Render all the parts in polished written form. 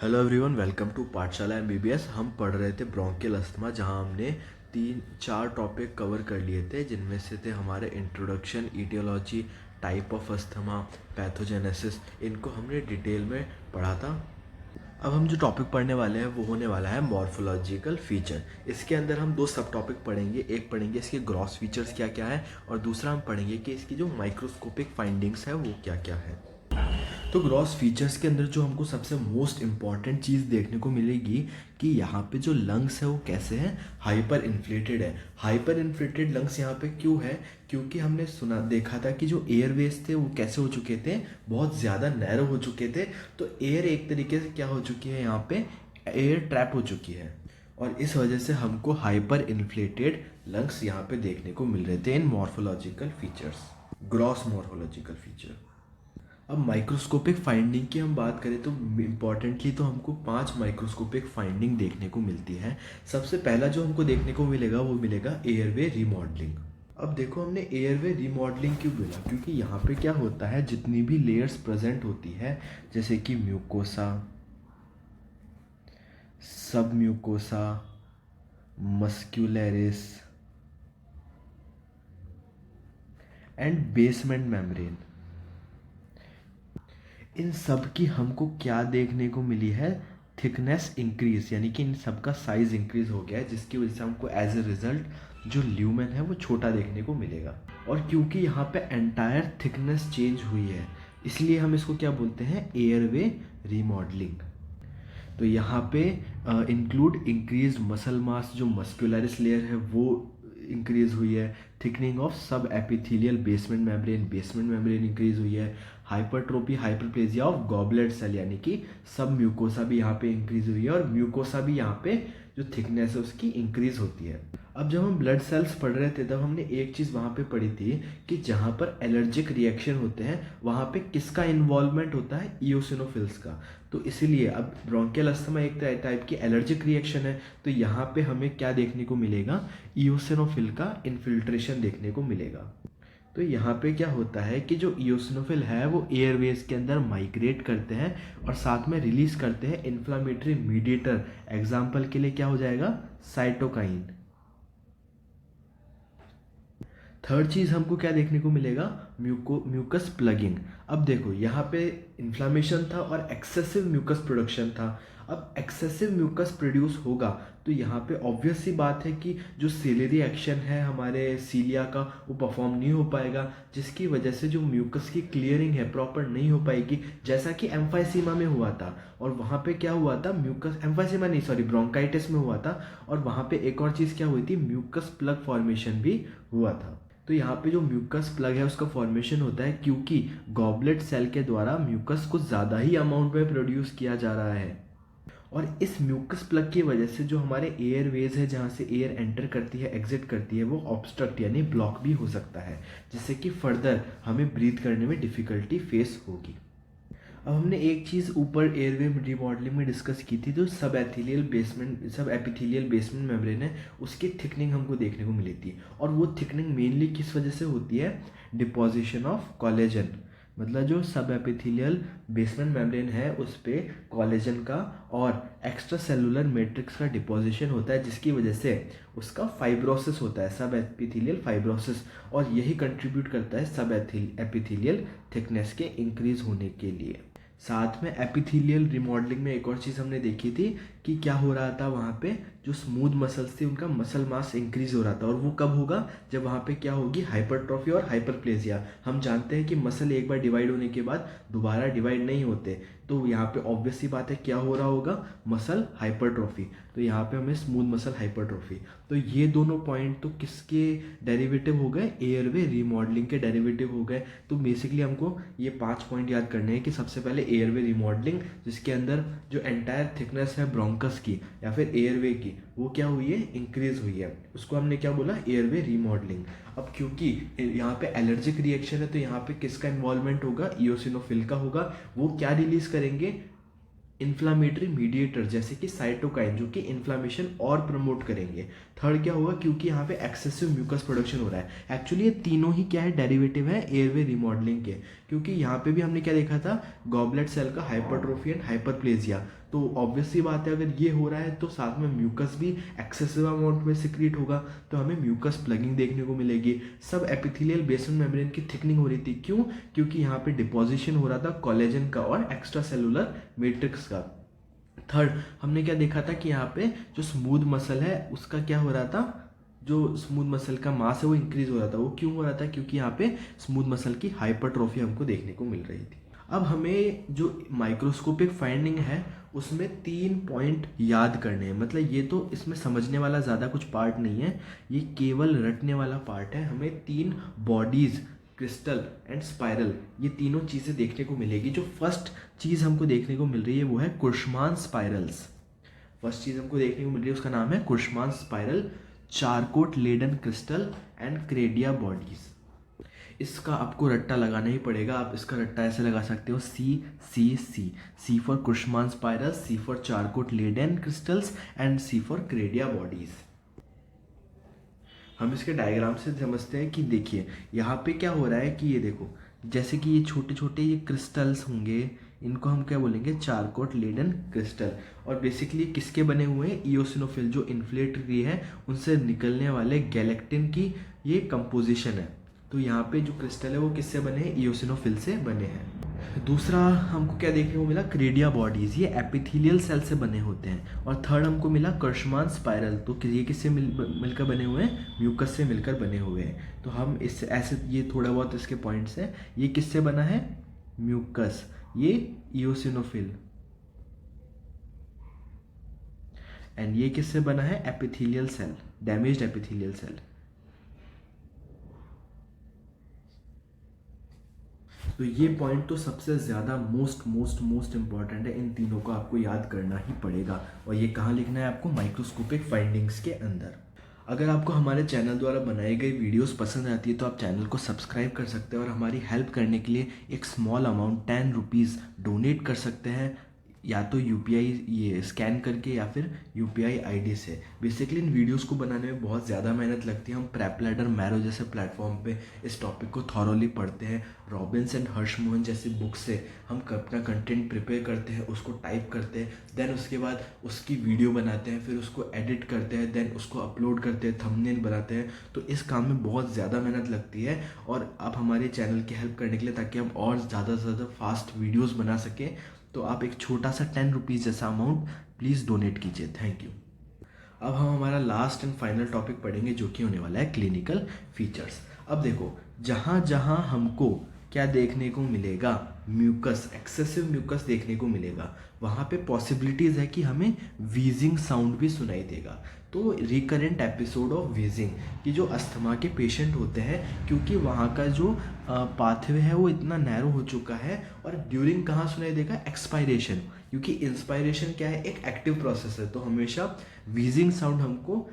Hello everyone, welcome to पाठशाला MBBS. हम पढ़ रहे थे ब्रोंकियल अस्थमा, जहां हमने 3-4 टॉपिक कवर कर लिए थे, जिनमें से थे हमारे introduction, aetiology, type of asthma, pathogenesis. इनको हमने डिटेल में पढ़ा था। अब हम जो टॉपिक पढ़ने वाले हैं वो होने वाला है मॉर्फोलॉजिकल फीचर। इसके अंदर हम 2 सब टॉपिक पढ़ेंगे। एक पढ़ेंगे इसके ग्रॉस फीचर्स क्या क्या है, और दूसरा हम पढ़ेंगे कि इसकी जो माइक्रोस्कोपिक फाइंडिंग्स है वो क्या क्या है। तो ग्रॉस फीचर्स के अंदर जो हमको सबसे मोस्ट इम्पॉर्टेंट चीज़ देखने को मिलेगी कि यहाँ पे जो लंग्स है वो कैसे हैं, हाइपर इन्फ्लेटेड है। हाइपर इन्फ्लेटेड लंग्स यहाँ पे क्यों है? क्योंकि हमने देखा था कि जो एयरवेज थे वो कैसे हो चुके थे, बहुत ज़्यादा नैरो हो चुके थे। तो एयर एक तरीके से क्या हो चुकी है, यहाँ पे एयर ट्रैप हो चुकी है, और इस वजह से हमको हाइपर इन्फ्लेटेड लंग्स यहाँ पे देखने को मिल रहे थे इन morphological features, gross morphological feature. अब माइक्रोस्कोपिक फाइंडिंग की हम बात करें तो इम्पॉर्टेंटली तो हमको 5 माइक्रोस्कोपिक फाइंडिंग देखने को मिलती है। सबसे पहला जो हमको देखने को मिलेगा वो मिलेगा एयरवे रिमॉडलिंग। अब देखो, हमने एयरवे रिमॉडलिंग क्यों बोला? क्योंकि यहाँ पे क्या होता है, जितनी भी लेयर्स प्रेजेंट होती है, जैसे कि mucosa, submucosa, muscularis and basement membrane, इन सब की हमको क्या देखने को मिली है, थिकनेस इंक्रीज, यानी कि इन सब का साइज इंक्रीज हो गया है, जिसकी वजह से हमको एज ए रिजल्ट जो ल्यूमेन है वो छोटा देखने को मिलेगा। और क्योंकि यहाँ पे एंटायर थिकनेस चेंज हुई है, इसलिए हम इसको क्या बोलते हैं, एयरवे रिमॉडलिंग। तो यहाँ पे इंक्लूड इंक्रीज मसल मास, जो मस्कुलरिस लेयर है वो इंक्रीज हुई है, थिकनिंग ऑफ सब एपिथेलियल बेसमेंट मेम्ब्रेन इंक्रीज हुई है, hypertrophy hyperplasia of goblet cell, यानी कि सब म्यूकोसा भी यहाँ पे इंक्रीज हुई है, और म्यूकोसा भी यहाँ पे जो थिकनेस है उसकी इंक्रीज होती है। अब जब हम ब्लड सेल्स पढ़ रहे थे तब हमने एक चीज़ वहाँ पे पढ़ी थी कि जहाँ पर एलर्जिक रिएक्शन होते हैं वहाँ पे किसका इन्वॉल्वमेंट होता है, इओसिनोफिल्स का। तो इसीलिए अब ब्रोंकियल अस्थमा एक टाइप की एलर्जिक रिएक्शन है, तो यहाँ पे हमें क्या देखने को मिलेगा, इओसिनोफिल का इन्फिल्ट्रेशन देखने को मिलेगा। तो यहाँ पे क्या होता है कि जो इओसिनोफिल है वो एयरवेज के अंदर माइग्रेट करते हैं और साथ में रिलीज करते हैं इन्फ्लामेटरी मीडिएटर। एग्जाम्पल के लिए क्या हो जाएगा, साइटोकाइन। थर्ड चीज़ हमको क्या देखने को मिलेगा, म्यूकस प्लगिंग। अब देखो, यहाँ पे इन्फ्लामेशन था और एक्सेसिव म्यूकस प्रोडक्शन था। अब एक्सेसिव म्यूकस प्रोड्यूस होगा तो यहाँ पे ऑब्वियस सी बात है कि जो सेलेरी एक्शन है हमारे सीलिया का वो परफॉर्म नहीं हो पाएगा, जिसकी वजह से जो म्यूकस की क्लियरिंग है प्रॉपर नहीं हो पाएगी, जैसा कि एम्फाइसीमा में हुआ था। और वहाँ पे क्या हुआ था, म्यूकस, एम्फाइसीमा नहीं सॉरी, ब्रोंकाइटिस में हुआ था, और वहाँ पे एक और चीज़ क्या हुई थी, म्यूकस प्लग फॉर्मेशन भी हुआ था। तो यहाँ पे जो म्यूकस प्लग है उसका फॉर्मेशन होता है क्योंकि गॉबलेट सेल के द्वारा म्यूकस कुछ ज़्यादा ही अमाउंट में प्रोड्यूस किया जा रहा है, और इस म्यूकस प्लग की वजह से जो हमारे एयरवेज है, जहाँ से एयर एंटर करती है एग्जिट करती है, वो ऑब्स्ट्रक्ट यानी ब्लॉक भी हो सकता है, जिससे कि फर्दर हमें ब्रीथ करने में डिफ़िकल्टी फेस होगी। अब हमने एक चीज़ ऊपर एयरवे रिमॉडलिंग में डिस्कस की थी, जो सब एपिथेलियल बेसमेंट मेम्ब्रेन है उसकी थिकनिंग हमको देखने को मिली थी, और वो थिकनिंग मेनली किस वजह से होती है, डिपोजिशन ऑफ कोलेजन। मतलब जो सब एपिथेलियल बेसमेंट मेम्ब्रेन है उस पर कोलेजन का और एक्स्ट्रा सेलुलर मैट्रिक्स का डिपोजिशन होता है, जिसकी वजह से उसका फाइब्रोसिस होता है, सब एपिथेलियल फाइब्रोसिस, और यही कंट्रीब्यूट करता है सब एपिथेलियल थिकनेस के इंक्रीज होने के लिए। साथ में एपिथेलियल रिमॉडलिंग में एक और चीज़ हमने देखी थी कि क्या हो रहा था, वहाँ पे जो स्मूथ मसल्स थे उनका मसल मास इंक्रीज हो रहा था, और वो कब होगा, जब वहाँ पे क्या होगी, हाइपरट्रॉफी और हाइपरप्लेजिया। हम जानते हैं कि मसल एक बार डिवाइड होने के बाद दोबारा डिवाइड नहीं होते, तो यहाँ पे ऑब्वियस सी बात है क्या हो रहा होगा, मसल हाइपरट्रॉफी। तो यहाँ पे हमें स्मूथ मसल हाइपरट्रॉफी, तो ये दोनों पॉइंट तो किसके डेरिवेटिव हो गए, एयरवे रिमॉडलिंग के डेरिवेटिव हो गए। तो बेसिकली हमको ये 5 पॉइंट याद करने हैं कि सबसे पहले एयरवे रिमॉडलिंग, जिसके अंदर जो एंटायर थिकनेस है ब्रोंकस की या फिर एयरवे की वो क्या हुई है, इंक्रीज हुई है, उसको हमने क्या बोला, एयरवे रिमॉडलिंग। अब क्योंकि यहाँ पे एलर्जिक रिएक्शन है तो यहाँ पे किसका इन्वॉल्वमेंट होगा, इओसिनोफिल का होगा। वो क्या रिलीज करेंगे, इन्फ्लामेटरी मीडिएटर जैसे कि साइटोकाइन, जो कि इन्फ्लामेशन और प्रमोट करेंगे। थर्ड क्या होगा, क्योंकि यहाँ पे एक्सेसिव म्यूकस प्रोडक्शन हो रहा है। एक्चुअली ये तीनों ही क्या है, डेरिवेटिव है एयरवे रिमॉडलिंग के, क्योंकि यहाँ पे भी हमने क्या देखा था, गॉबलेट सेल का हाइपरट्रोफी एंड हाइपरप्लेजिया। तो ऑब्वियसली बात है, अगर ये हो रहा है तो साथ में म्यूकस भी एक्सेसिव अमाउंट में सिक्रीट होगा, तो हमें म्यूकस प्लगिंग देखने को मिलेगी। सब एपिथेलियल बेसमेंट मेम्ब्रेन की थिकनिंग हो रही थी, क्यों? क्योंकि यहाँ पे डिपोजिशन हो रहा था कोलेजन का और एक्स्ट्रा सेलुलर मैट्रिक्स का। थर्ड, हमने क्या देखा था कि यहाँ पे जो स्मूथ मसल है उसका क्या हो रहा था, जो स्मूथ मसल का मास है वो इंक्रीज हो रहा था। वो क्यों हो रहा था? क्योंकि यहाँ पे स्मूथ मसल की हाइपरट्रोफी हमको देखने को मिल रही थी। अब हमें जो माइक्रोस्कोपिक फाइंडिंग है उसमें 3 पॉइंट याद करने हैं। मतलब ये तो इसमें समझने वाला ज़्यादा कुछ पार्ट नहीं है, ये केवल रटने वाला पार्ट है। हमें 3 बॉडीज़, क्रिस्टल एंड स्पाइरल, ये तीनों चीज़ें देखने को मिलेगी। जो फर्स्ट चीज़ हमको देखने को मिल रही है वो है कुर्शमान स्पाइरल्स। फर्स्ट चीज़ हमको देखने को मिल रही है उसका नाम है Curschmann spiral, Charcot Leyden crystal and Creola bodies. इसका आपको रट्टा लगाना ही पड़ेगा। आप इसका रट्टा ऐसे लगा सकते हो, C for Curschmann spiral, C for Charcot Leyden crystals and C for Creola bodies. हम इसके डायग्राम से समझते हैं कि देखिए यहाँ पे क्या हो रहा है कि ये देखो, जैसे कि ये छोटे छोटे ये क्रिस्टल्स होंगे, इनको हम क्या बोलेंगे, चारकोट लेडन क्रिस्टल। और बेसिकली किसके बने हुए हैं, इओसिनोफिल, जो इन्फ्लेटरी है उनसे निकलने वाले गैलेक्टिन की ये कंपोजिशन है। तो यहाँ पे जो क्रिस्टल है वो किससे बने हैं, इओसिनोफिल से बने हैं। दूसरा हमको क्या देखने को मिला, क्रेडिया बॉडीज, ये एपिथेलियल सेल से बने होते हैं। और थर्ड हमको मिला कर्शमान स्पाइरल, तो ये किससे मिलकर बने हुए हैं, म्यूकस से मिलकर बने हुए हैं। तो हम इससे ऐसे, ये थोड़ा बहुत इसके पॉइंट्स हैं। ये किससे बना है, म्यूकस, ये इओसिनोफिल, एंड ये किससे बना है, epithelial cell, damaged epithelial cell. तो ये पॉइंट तो सबसे ज़्यादा मोस्ट इंपॉर्टेंट है। इन तीनों को आपको याद करना ही पड़ेगा। और ये कहाँ लिखना है आपको, माइक्रोस्कोपिक फाइंडिंग्स के अंदर। अगर आपको हमारे चैनल द्वारा बनाई गई वीडियोस पसंद आती है तो आप चैनल को सब्सक्राइब कर सकते हैं और हमारी हेल्प करने के लिए एक स्मॉल अमाउंट 10 रुपीज़ डोनेट कर सकते हैं, या तो यूपीआई ये स्कैन करके या फिर यूपीआई आईडी से। बेसिकली इन वीडियोस को बनाने में बहुत ज़्यादा मेहनत लगती है। हम प्रेप लैडर, मैरो जैसे प्लेटफॉर्म पे इस टॉपिक को थॉरोली पढ़ते हैं। रॉबिन्स एंड हर्षमोहन जैसी बुक से हम अपना कंटेंट प्रिपेयर करते हैं, उसको टाइप करते हैं, देन उसके बाद उसकी वीडियो बनाते हैं, फिर उसको एडिट करते हैं, देन उसको अपलोड करते हैं, थंबनेल बनाते हैं। तो इस काम में बहुत ज़्यादा मेहनत लगती है। और आप हमारे चैनल की हेल्प करने के लिए, ताकि हम और ज़्यादा से ज़्यादा फास्ट वीडियोज़ बना सकें, तो आप एक छोटा सा 10 रुपीज़ जैसा अमाउंट प्लीज़ डोनेट कीजिए। Thank you. अब हम हमारा लास्ट एंड फाइनल टॉपिक पढ़ेंगे, जो कि होने वाला है क्लिनिकल फीचर्स। अब देखो, जहाँ जहाँ हमको क्या देखने को मिलेगा, म्यूकस, एक्सेसिव म्यूकस देखने को मिलेगा, वहाँ पे पॉसिबिलिटीज़ है कि हमें वीजिंग साउंड भी सुनाई देगा। तो रिकरेंट एपिसोड ऑफ वीजिंग, कि जो अस्थमा के पेशेंट होते हैं, क्योंकि वहाँ का जो पाथवे है वो इतना नैरो हो चुका है। और ड्यूरिंग कहाँ सुनाई देगा, एक्सपायरेशन, क्योंकि इंस्पायरेशन क्या है, एक एक्टिव प्रोसेस है। तो हमेशा वीजिंग साउंड हमको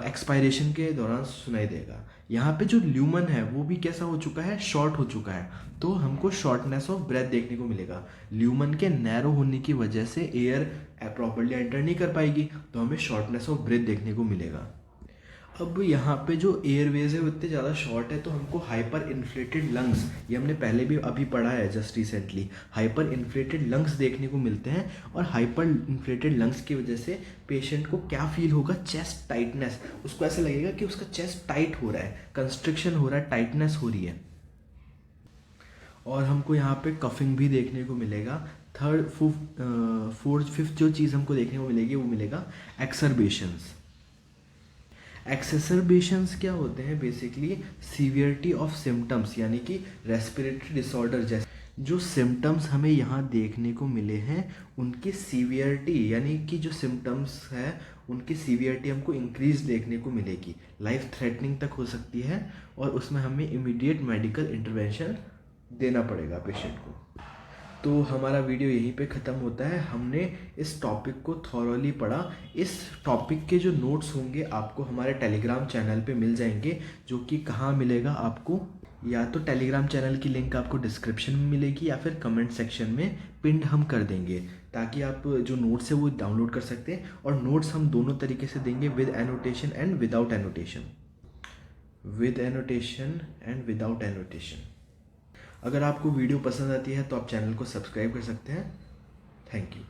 एक्सपायरेशन के दौरान सुनाई देगा। यहाँ पे जो ल्यूमन है वो भी कैसा हो चुका है, शॉर्ट हो चुका है। तो हमको शॉर्टनेस ऑफ ब्रेथ देखने को मिलेगा। ल्यूमन के नैरो होने की वजह से एयर प्रॉपर्ली एंटर नहीं कर पाएगी, तो हमें शॉर्टनेस ऑफ ब्रेथ देखने को मिलेगा। अब यहाँ पे जो एयरवेज है वो इतने ज़्यादा शॉर्ट है, तो हमको हाइपर इन्फ्लेटेड लंग्स, ये हमने पहले भी अभी पढ़ा है just recently, hyper inflated lungs देखने को मिलते हैं। और हाइपर इन्फ्लेटेड लंग्स की वजह से पेशेंट को क्या फील होगा, चेस्ट टाइटनेस। उसको ऐसा लगेगा कि उसका चेस्ट टाइट हो रहा है, कंस्ट्रिक्शन हो रहा है, टाइटनेस हो रही है। और हमको यहाँ पे कफिंग भी देखने को मिलेगा। थर्ड, फोर्थ, फिफ्थ जो चीज़ हमको देखने को मिलेगी वो मिलेगा एक्सरबेशंस। एक्सेसरबेशंस क्या होते हैं, बेसिकली सीवियरिटी ऑफ सिम्टम्स, यानी कि रेस्पिरेटरी डिसऑर्डर जैसे जो सिम्टम्स हमें यहाँ देखने को मिले हैं, उनकी सीवियरिटी, यानी कि जो सिम्टम्स है उनकी सीवियरिटी हमको इंक्रीज देखने को मिलेगी, लाइफ थ्रेटनिंग तक हो सकती है। और उसमें हमें इमीडिएट मेडिकल इंटरवेंशन देना पड़ेगा पेशेंट को। तो हमारा वीडियो यहीं पे ख़त्म होता है। हमने इस टॉपिक को थॉरोली पढ़ा। इस टॉपिक के जो नोट्स होंगे आपको हमारे टेलीग्राम चैनल पे मिल जाएंगे, जो कि कहाँ मिलेगा आपको, या तो टेलीग्राम चैनल की लिंक आपको डिस्क्रिप्शन में मिलेगी या फिर कमेंट सेक्शन में पिन हम कर देंगे, ताकि आप जो नोट्स है वो डाउनलोड कर सकते हैं। और नोट्स हम दोनों तरीके से देंगे, with annotation and without annotation, with annotation and without annotation. अगर आपको वीडियो पसंद आती है तो आप चैनल को सब्सक्राइब कर सकते हैं। Thank you.